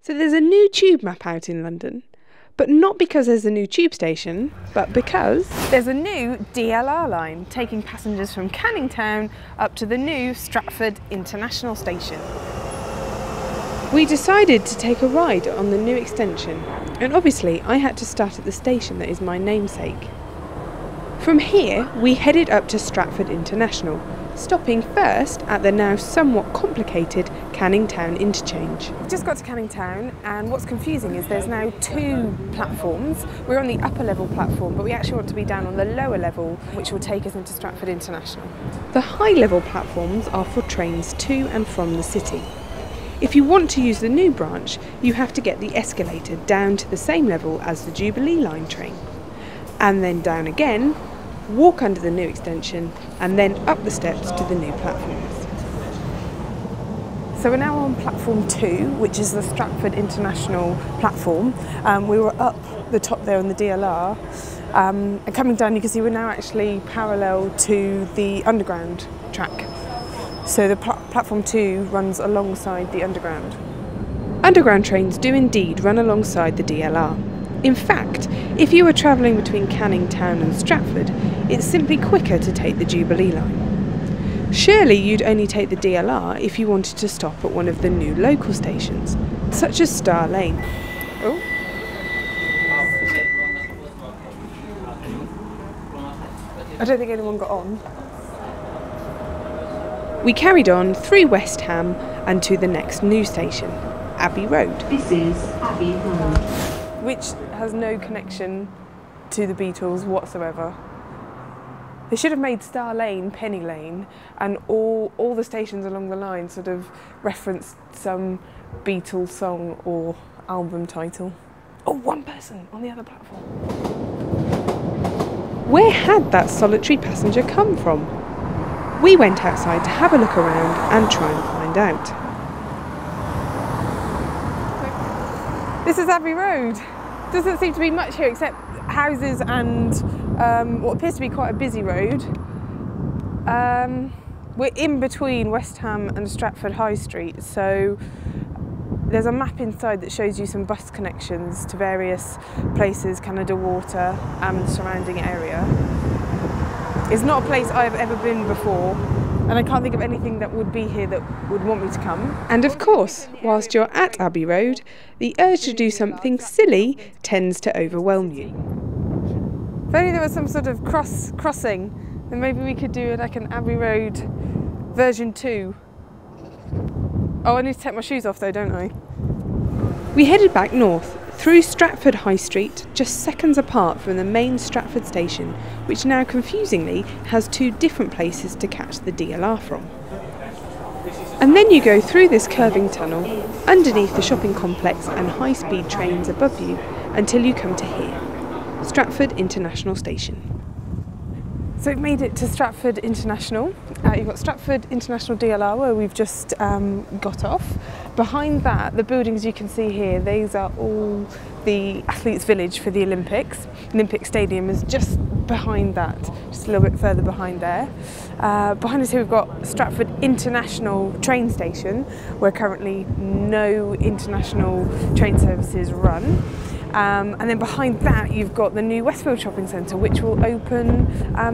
So there's a new tube map out in London, but not because there's a new tube station, but because there's a new DLR line taking passengers from Canning Town up to the new Stratford International Station. We decided to take a ride on the new extension, and obviously I had to start at the station that is my namesake. From here we headed up to Stratford International, stopping first at the now somewhat complicated Canning Town interchange. We just got to Canning Town, and what's confusing is there's now two platforms. We're on the upper level platform, but we actually want to be down on the lower level, which will take us into Stratford International. The high level platforms are for trains to and from the city. If you want to use the new branch, you have to get the escalator down to the same level as the Jubilee line train, and then down again, walk under the new extension, and then up the steps to the new platforms. So we're now on platform 2, which is the Stratford International platform. We were up the top there on the DLR, and coming down you can see we're now actually parallel to the underground track. So the platform 2 runs alongside the underground. Underground trains do indeed run alongside the DLR. In fact, if you were travelling between Canning Town and Stratford, it's simply quicker to take the Jubilee line. Surely you'd only take the DLR if you wanted to stop at one of the new local stations, such as Star Lane. Oh. I don't think anyone got on. We carried on through West Ham and to the next new station, Abbey Road. This is Abbey Road, which has no connection to the Beatles whatsoever. They should have made Star Lane Penny Lane, and all the stations along the line sort of referenced some Beatles song or album title. Oh, one person on the other platform. Where had that solitary passenger come from? We went outside to have a look around and try and find out. This is Abbey Road. Doesn't seem to be much here except houses and what appears to be quite a busy road. We're in between West Ham and Stratford High Street, so there's a map inside that shows you some bus connections to various places, Canada Water and the surrounding area. It's not a place I've ever been before, and I can't think of anything that would be here that would want me to come. And of course, whilst you're at Abbey Road, the urge to do something silly tends to overwhelm you. If only there was some sort of crossing, then maybe we could do like an Abbey Road version 2. Oh, I need to take my shoes off though, don't I? We headed back north, through Stratford High Street, just seconds apart from the main Stratford station, which now confusingly has two different places to catch the DLR from. And then you go through this curving tunnel, underneath the shopping complex and high-speed trains above you, until you come to here, Stratford International Station. So we've made it to Stratford International. You've got Stratford International DLR where we've just got off. Behind that, the buildings you can see here, these are all the athletes' village for the Olympics. Olympic Stadium is just behind that, just a little bit further behind there. Behind us here we've got Stratford International train station, where currently no international train services run. And then behind that you've got the new Westfield shopping centre, which will open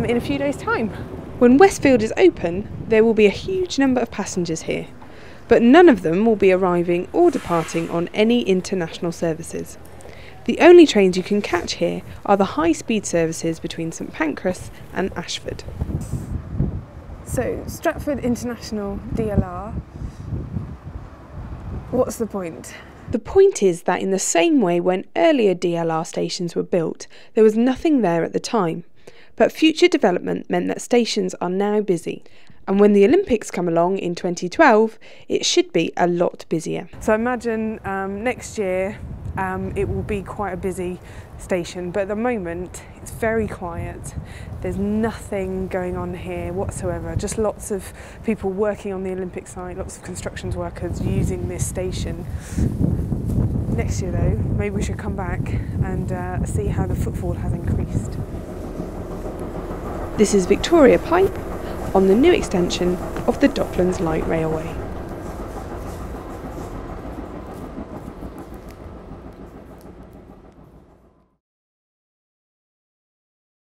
in a few days' time. When Westfield is open, there will be a huge number of passengers here, but none of them will be arriving or departing on any international services. The only trains you can catch here are the high-speed services between St Pancras and Ashford. So, Stratford International DLR, what's the point? The point is that in the same way when earlier DLR stations were built, there was nothing there at the time. But future development meant that stations are now busy. And when the Olympics come along in 2012, it should be a lot busier. So I imagine next year it will be quite a busy station, but at the moment it's very quiet. There's nothing going on here whatsoever, just lots of people working on the Olympic site, lots of constructions workers using this station. Next year though, maybe we should come back and see how the footfall has increased. This is Victoria Pipe on the new extension of the Docklands Light Railway.